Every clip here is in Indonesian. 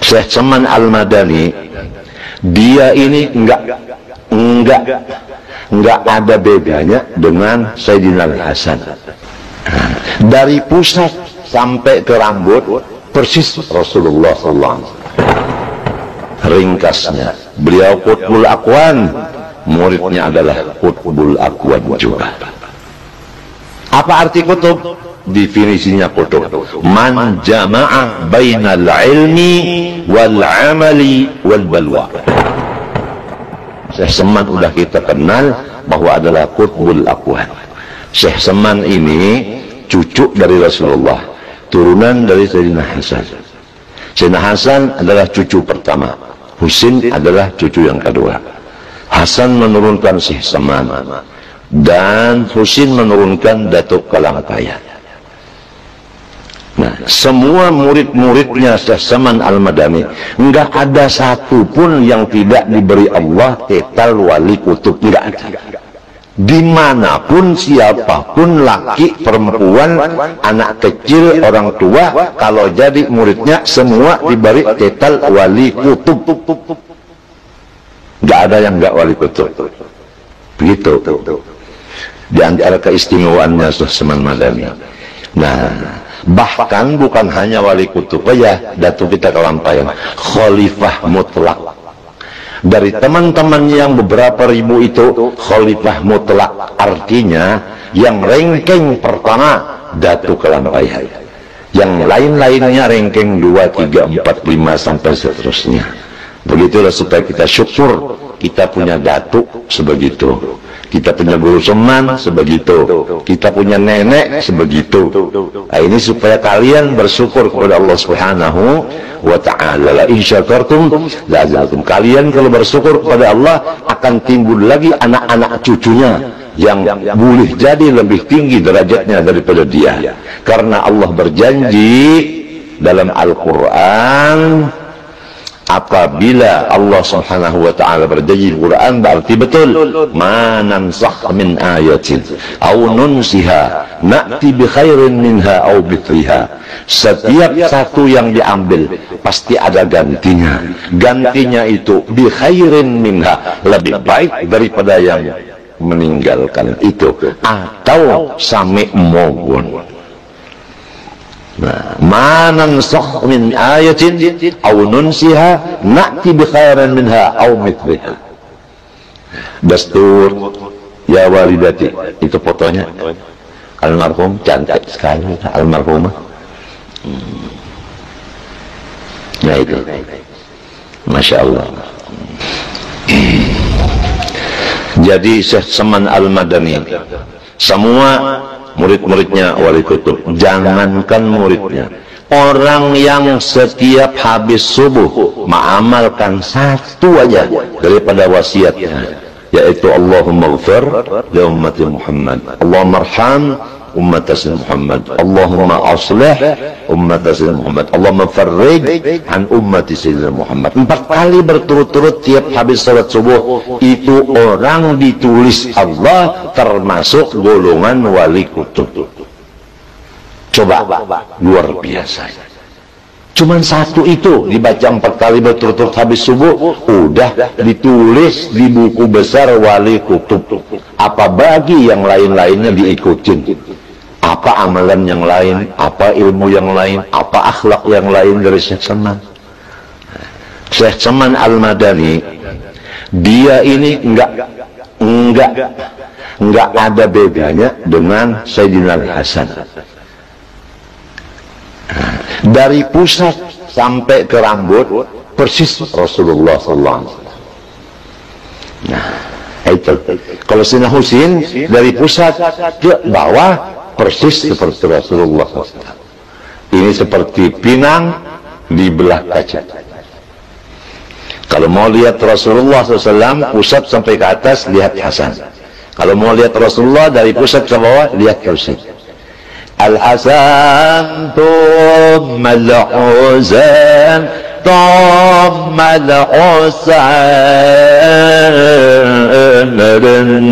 Syekh Saman Al-Madani, dia ini enggak ada bedanya dengan Sayyidina Al-Hasan. Dari pusat sampai ke rambut persis Rasulullah SAW. Ringkasnya, beliau Qutbul Aqwan, muridnya adalah Qutbul Aqwan juga. Apa arti kutub? Definisinya kutub: man jama'a bainal ilmi wal amali wal balwa. Syekh Saman udah kita kenal bahwa adalah Qutbul Aqwan. Syekh Saman ini cucu dari Rasulullah, turunan dari Sayyidina Hasan. Sayyidina Hasan adalah cucu pertama, Husin adalah cucu yang kedua. Hasan menurunkan Syekh Saman dan Husin menurunkan Datuk Kalangkaya. Nah, semua murid-muridnya Syekh Saman Al-Madani enggak ada satu pun yang tidak diberi Allah titel wali kutub, enggak ada. Dimanapun, siapapun, laki, perempuan, anak kecil, orang tua, kalau jadi muridnya semua diberi titel wali kutub. Enggak ada yang enggak wali kutub. Begitu. Di antara keistimewaannya Syekh Saman Al-Madani. Nah, bahkan bukan hanya wali kutub aja, Datuk kita kelampayan, khalifah mutlak. Dari teman-teman yang beberapa ribu itu, khalifah mutlak artinya yang ranking pertama Datuk Kelampayan, yang lain-lainnya ranking 2, 3, 4, 5 sampai seterusnya. Begitulah supaya kita syukur kita punya Datuk sebegitu, kita punya Guru Saman sebegitu, kita punya nenek sebegitu. Nah, ini supaya kalian bersyukur kepada Allah Subhanahu wa ta'ala. La in syakartum la azidannakum. Kalian kalau bersyukur kepada Allah akan timbul lagi anak-anak cucunya yang boleh jadi lebih tinggi derajatnya daripada dia. Karena Allah berjanji dalam Al-Qur'an, apabila Allah Subhanahu wa ta'ala berjanji di Quran, berarti betul. Ma nansakh min ayatin aw nunsiha na'ti bi khairin minha aw mithliha. Setiap satu yang diambil pasti ada gantinya. Gantinya itu bi khairin minha, lebih baik daripada yang meninggalkan itu, atau sami mawon. Ma nansakh min ayatin aw nunsiha na'ti bi khairin minha aw mithliha. Dastur ya walidati, itu fotonya almarhum, cantik sekali almarhumah. Nah itu, Masya Allah. Jadi Syekh Saman Al-Madani, semua murid-muridnya wali kutub. Jangankan muridnya, orang yang setiap habis subuh mengamalkan satu aja daripada wasiatnya, yaitu Allahumma ghfir li ummati Muhammad, Allahumma arham ummat Muhammad, Allahumma aslih ummat Muhammad, Allahumma farrij an ummati Sayyidina Muhammad. 4 kali berturut-turut tiap habis salat subuh, itu orang ditulis Allah termasuk golongan wali kutub. Coba, luar biasa. Cuman satu itu dibaca 4 kali berturut-turut habis subuh, udah ditulis di buku besar wali kutub. Apa bagi yang lain-lainnya diikutin? Apa amalan yang lain, apa ilmu yang lain, apa akhlak yang lain dari Syekh Saman? Syekh Saman Al-Madani, dia ini enggak ada bedanya dengan Sayyidina Al-Hasan. Dari pusat sampai ke rambut persis Rasulullah SAW. Nah, itu. Kalau Sayyidina Husin dari pusat ke bawah persis seperti Rasulullah SAW. Ini seperti pinang di belah kaca. Kalau mau lihat Rasulullah SAW pusat sampai ke atas, lihat Hasan. Kalau mau lihat Rasulullah dari pusat ke bawah, lihat Husain. Al-Hasan thumma al-Husain thumma al-Husain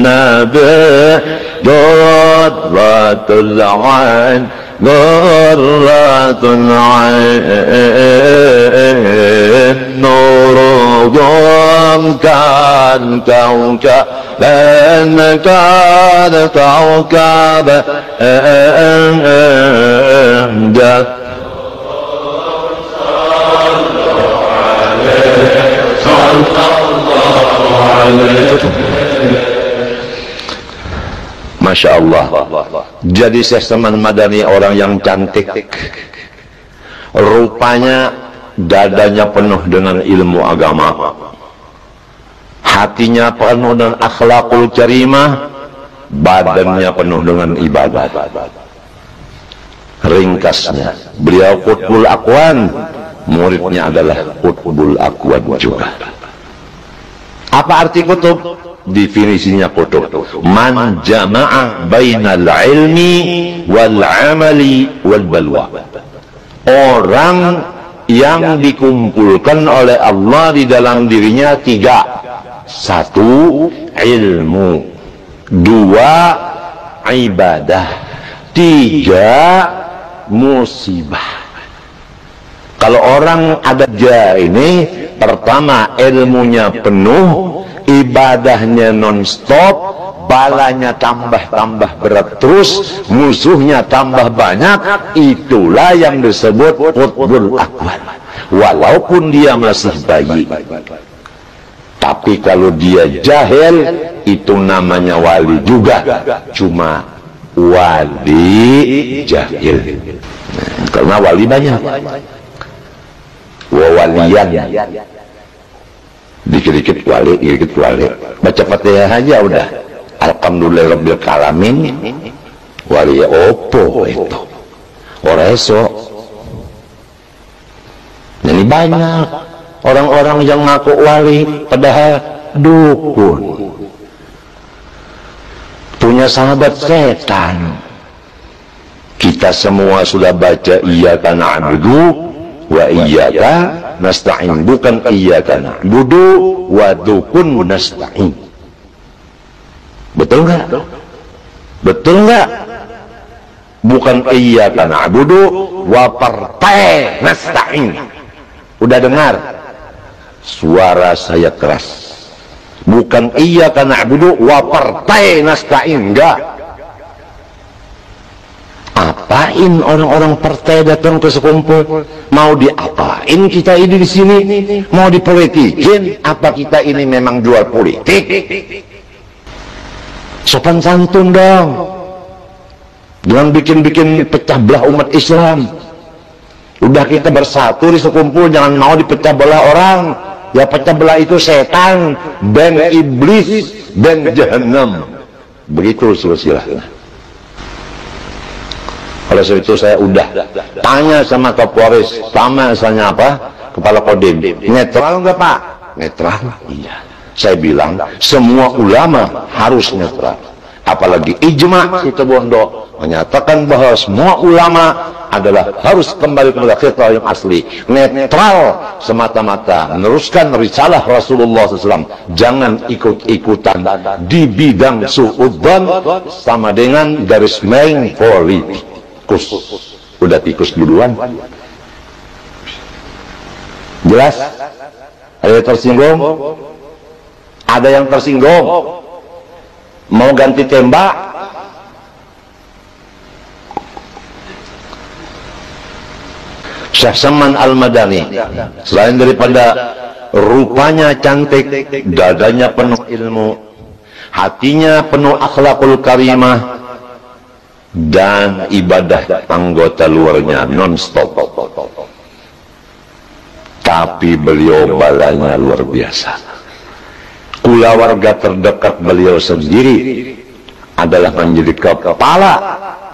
Nabi Qurratul Ain Qurratul Ain كوكب لأنك قد كوكب Masya Allah. Jadi Syekh Salman Madani orang yang cantik, rupanya dadanya penuh dengan ilmu agama, hatinya penuh dengan akhlakul karimah, badannya penuh dengan ibadah. Ringkasnya, beliau Qutbul Aqwan, muridnya adalah Qutbul Aqwan juga. Apa arti kutub? Definisinya kutub: man jama'a bainal ilmi wal amali wal balwa. Orang yang dikumpulkan oleh Allah di dalam dirinya tiga: satu, ilmu; dua, ibadah; tiga, musibah. Kalau orang ada ini, pertama ilmunya penuh, ibadahnya non-stop, balanya tambah berat terus, musuhnya tambah banyak, itulah yang disebut Qutbul Aqwan. Walaupun dia masih bayi, tapi kalau dia jahil, itu namanya wali juga, cuma wali jahil. Karena wali banyak, walian, dikit-dikit wali, dikit-dikit wali. Baca Fatihah aja udah alhamdulillahirabbil alamin. Wali opo itu oreso. Jadi banyak orang-orang yang ngaku wali padahal dukun, punya sahabat setan. Kita semua sudah baca iyyaka na'budu wa iyyaka nasta'in, bukan iyyaka na'budu wa dukun nasta'in. Betul nggak? Betul nggak? Bukan iyyaka na'budu wa partai nasta'in. Udah dengar? Suara saya keras. Bukan iyyaka na'budu wa partai nasta'in, enggak. Apain orang-orang partai datang ke sekumpul? Mau diapain kita ini di sini? Mau dipolitikin? Apa kita ini memang jual politik? Sopan santun dong. Jangan bikin-bikin pecah belah umat Islam. Udah kita bersatu di sekumpul, jangan mau dipecah belah orang. Ya pecah belah itu setan, dan iblis, dan jahannam. Begitu silsilahnya. Oleh sebab itu saya udah tanya sama Kapolres, sama misalnya apa, Kepala Kodim, netral nggak Pak? Netral? Iya. Saya bilang semua ulama harus netral. Apalagi ijma Situbondo menyatakan bahwa semua ulama adalah harus kembali kepada fitrah yang asli, netral semata-mata, meneruskan risalah Rasulullah SAW. Jangan ikut-ikutan di bidang su'udzon sama dengan garis miring politik. Udah tikus duluan. Jelas? Ada yang tersinggung? Ada yang tersinggung? Mau ganti tembak? Syekh Salman Al-Madani, selain daripada rupanya cantik, dadanya penuh ilmu, hatinya penuh akhlakul karimah, dan ibadah anggota luarnya non-stop, tapi beliau balanya luar biasa. Keluarga terdekat beliau sendiri adalah menjadi kepala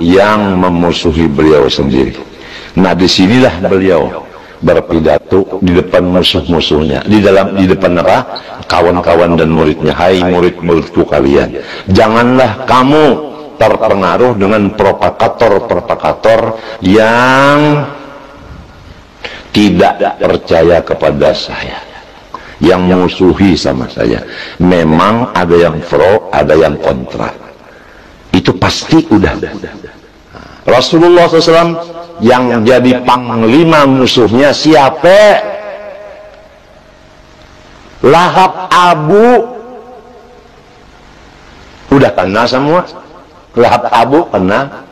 yang memusuhi beliau sendiri. Nah, disinilah beliau berpidato di depan musuh-musuhnya, di depan apa? Kawan-kawan dan muridnya. Hai murid-muridku kalian, janganlah kamu terpengaruh dengan propagator-propagator yang tidak percaya kepada saya, yang musuhi sama saya. Memang ada yang pro, ada yang kontra. Itu pasti udah. Rasulullah SAW yang jadi panglima musuhnya siapa? Lahab Abu Udah kena semua. Lahap abu kena.